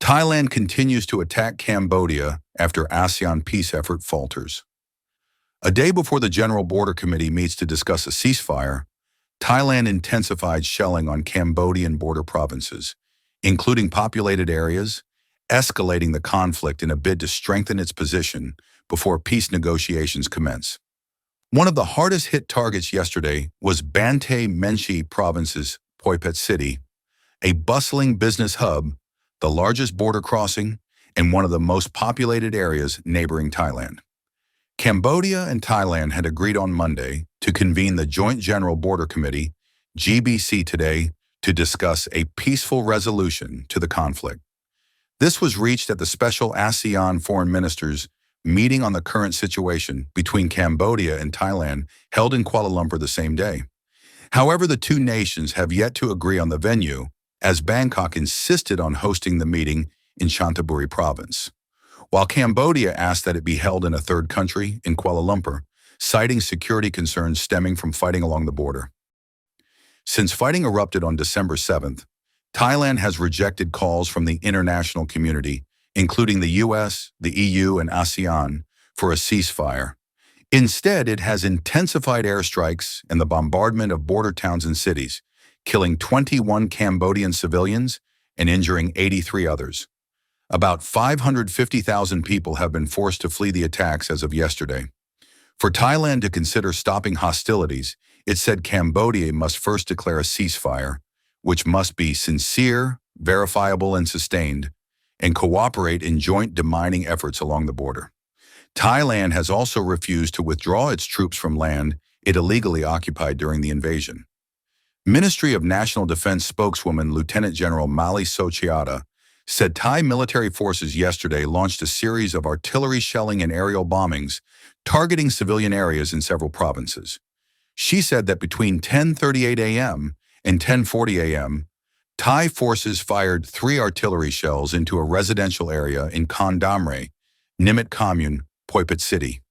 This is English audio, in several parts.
Thailand continues to attack Cambodia after ASEAN peace effort falters. A day before the General Border Committee meets to discuss a ceasefire, Thailand intensified shelling on Cambodian border provinces, including populated areas, escalating the conflict in a bid to strengthen its position before peace negotiations commence. One of the hardest-hit targets yesterday was Banteay Menchie Province's Phuket City, a bustling business hub, the largest border crossing, and one of the most populated areas neighboring Thailand. Cambodia and Thailand had agreed on Monday to convene the Joint General Border Committee, GBC, today to discuss a peaceful resolution to the conflict. This was reached at the special ASEAN foreign ministers meeting on the current situation between Cambodia and Thailand held in Kuala Lumpur the same day. However, the two nations have yet to agree on the venue, as Bangkok insisted on hosting the meeting in Chanthaburi province, while Cambodia asked that it be held in a third country, in Kuala Lumpur, citing security concerns stemming from fighting along the border. Since fighting erupted on December 7th, Thailand has rejected calls from the international community, including the US, the EU, and ASEAN, for a ceasefire. Instead, it has intensified airstrikes and the bombardment of border towns and cities, killing 21 Cambodian civilians and injuring 83 others. About 550,000 people have been forced to flee the attacks as of yesterday. For Thailand to consider stopping hostilities, it said Cambodia must first declare a ceasefire, which must be sincere, verifiable, and sustained, and cooperate in joint demining efforts along the border. Thailand has also refused to withdraw its troops from land it illegally occupied during the invasion. Ministry of National Defense spokeswoman Lieutenant General Mali Sochiata said Thai military forces yesterday launched a series of artillery shelling and aerial bombings targeting civilian areas in several provinces. She said that between 10:38 a.m. and 10:40 a.m., Thai forces fired 3 artillery shells into a residential area in Kon Damre, Nimit Commune, Phuket City.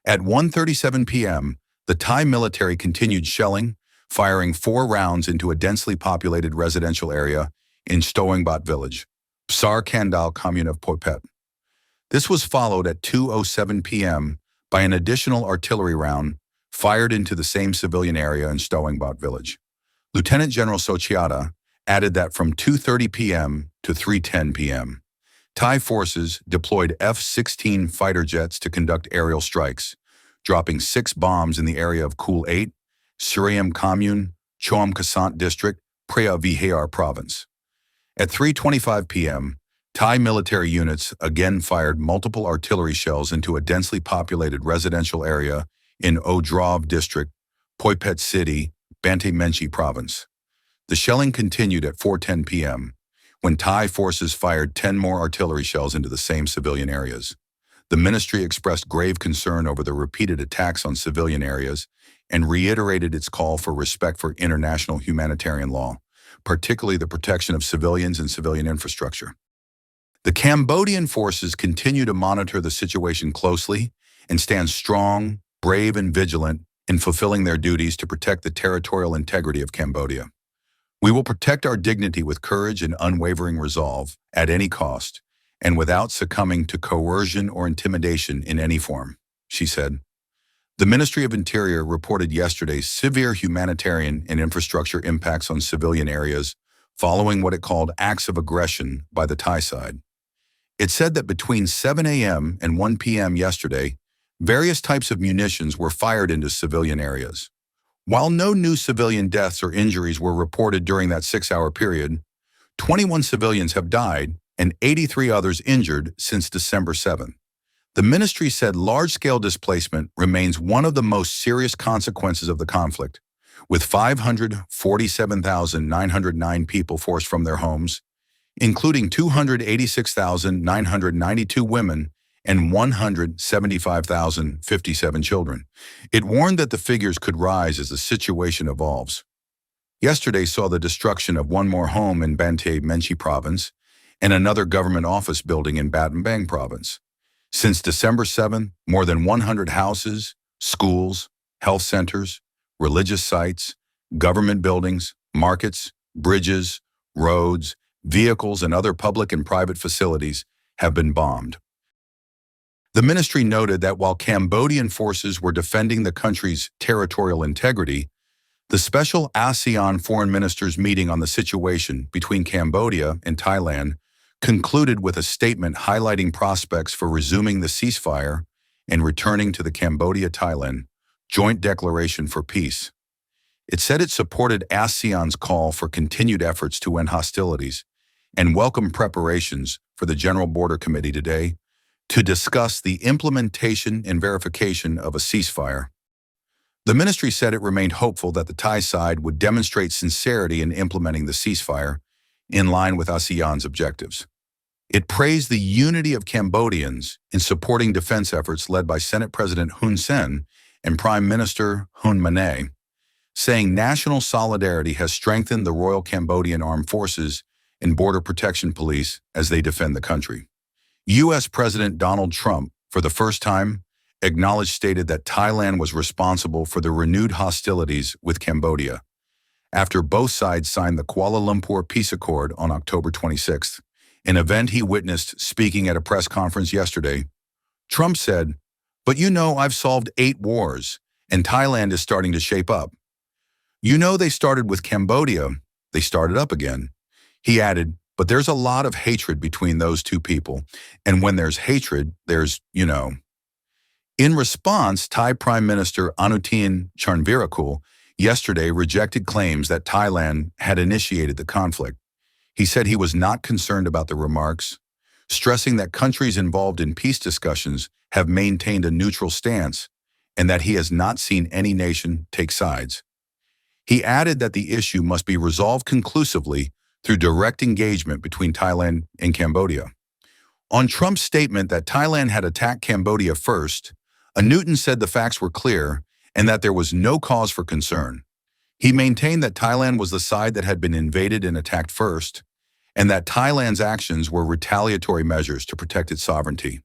At 1:37 p.m., the Thai military continued shelling, firing 4 rounds into a densely populated residential area in Stoengbat village, Psar Kandal commune of Phuket. This was followed at 2:07 p.m. by an additional artillery round fired into the same civilian area in Stoengbat village. Lieutenant General Sochiata added that from 2:30 p.m. to 3:10 p.m., Thai forces deployed F-16 fighter jets to conduct aerial strikes, dropping 6 bombs in the area of Kul 8, Suriam Commune, Chom Kasant District, Prea Vihar Province. At 3:25 p.m., Thai military units again fired multiple artillery shells into a densely populated residential area in Odrov District, Phuket City, Banteay Menchie Province. The shelling continued at 4:10 p.m., when Thai forces fired 10 more artillery shells into the same civilian areas. The ministry expressed grave concern over the repeated attacks on civilian areas and reiterated its call for respect for international humanitarian law, particularly the protection of civilians and civilian infrastructure. The Cambodian forces continue to monitor the situation closely and stand strong, brave, and vigilant in fulfilling their duties to protect the territorial integrity of Cambodia. We will protect our dignity with courage and unwavering resolve at any cost and without succumbing to coercion or intimidation in any form, she said. The Ministry of Interior reported yesterday severe humanitarian and infrastructure impacts on civilian areas following what it called acts of aggression by the Thai side. It said that between 7 a.m. and 1 p.m. yesterday, various types of munitions were fired into civilian areas. While no new civilian deaths or injuries were reported during that 6-hour period, 21 civilians have died and 83 others injured since December 7th. The ministry said large-scale displacement remains one of the most serious consequences of the conflict, with 547,909 people forced from their homes, including 286,992 women and 175,057 children. It warned that the figures could rise as the situation evolves. Yesterday saw the destruction of one more home in Banteay Menchie Province and another government office building in Battambang Province. Since December 7th, more than 100 houses, schools, health centers, religious sites, government buildings, markets, bridges, roads, vehicles, and other public and private facilities have been bombed. The ministry noted that while Cambodian forces were defending the country's territorial integrity, the special ASEAN foreign ministers meeting on the situation between Cambodia and Thailand concluded with a statement highlighting prospects for resuming the ceasefire and returning to the Cambodia-Thailand Joint Declaration for Peace. It said it supported ASEAN's call for continued efforts to end hostilities and welcomed preparations for the General Border Committee today to discuss the implementation and verification of a ceasefire. The ministry said it remained hopeful that the Thai side would demonstrate sincerity in implementing the ceasefire in line with ASEAN's objectives. It praised the unity of Cambodians in supporting defense efforts led by Senate President Hun Sen and Prime Minister Hun Manet, saying national solidarity has strengthened the Royal Cambodian Armed Forces and Border Protection Police as they defend the country. U.S. President Donald Trump, for the first time, stated that Thailand was responsible for the renewed hostilities with Cambodia, after both sides signed the Kuala Lumpur Peace Accord on October 26th. An event he witnessed speaking at a press conference yesterday. Trump said, "But you know I've solved 8 wars, and Thailand is starting to shape up. You know they started with Cambodia, they started up again." He added, "But there's a lot of hatred between those two people, and when there's hatred, there's. In response, Thai Prime Minister Anutin Charnvirakul yesterday rejected claims that Thailand had initiated the conflict. He said he was not concerned about the remarks, stressing that countries involved in peace discussions have maintained a neutral stance and that he has not seen any nation take sides. He added that the issue must be resolved conclusively through direct engagement between Thailand and Cambodia. On Trump's statement that Thailand had attacked Cambodia first, Anutin said the facts were clear and that there was no cause for concern. He maintained that Thailand was the side that had been invaded and attacked first, and that Thailand's actions were retaliatory measures to protect its sovereignty.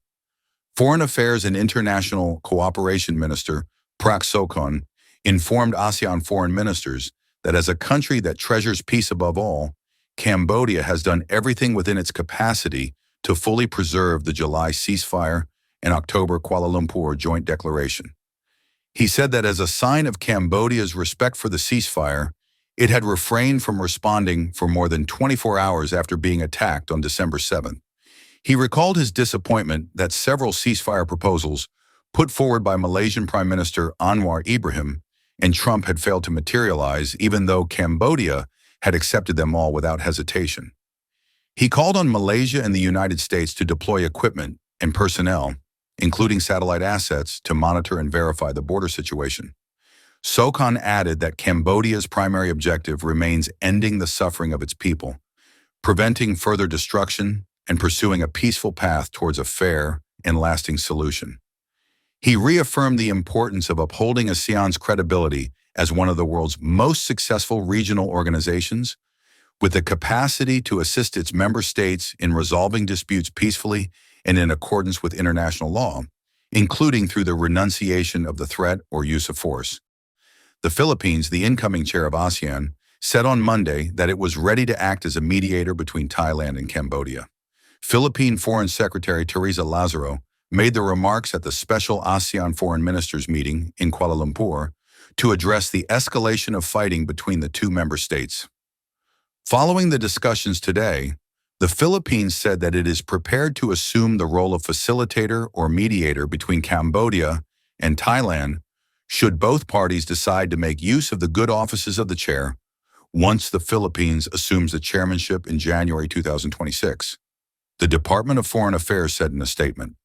Foreign Affairs and International Cooperation Minister Prak Sokhonn informed ASEAN foreign ministers that as a country that treasures peace above all, Cambodia has done everything within its capacity to fully preserve the July ceasefire and October Kuala Lumpur Joint Declaration. He said that as a sign of Cambodia's respect for the ceasefire, it had refrained from responding for more than 24 hours after being attacked on December 7th. He recalled his disappointment that several ceasefire proposals put forward by Malaysian Prime Minister Anwar Ibrahim and Trump had failed to materialize, even though Cambodia had accepted them all without hesitation. He called on Malaysia and the United States to deploy equipment and personnel, including satellite assets, to monitor and verify the border situation. Sokhonn added that Cambodia's primary objective remains ending the suffering of its people, preventing further destruction, and pursuing a peaceful path towards a fair and lasting solution. He reaffirmed the importance of upholding ASEAN's credibility as one of the world's most successful regional organizations, with the capacity to assist its member states in resolving disputes peacefully and in accordance with international law, including through the renunciation of the threat or use of force. The Philippines, the incoming chair of ASEAN, said on Monday that it was ready to act as a mediator between Thailand and Cambodia. Philippine Foreign Secretary Teresa Lazaro made the remarks at the special ASEAN foreign ministers meeting in Kuala Lumpur to address the escalation of fighting between the two member states. Following the discussions today, the Philippines said that it is prepared to assume the role of facilitator or mediator between Cambodia and Thailand should both parties decide to make use of the good offices of the chair once the Philippines assumes the chairmanship in January 2026. The Department of Foreign Affairs said in a statement.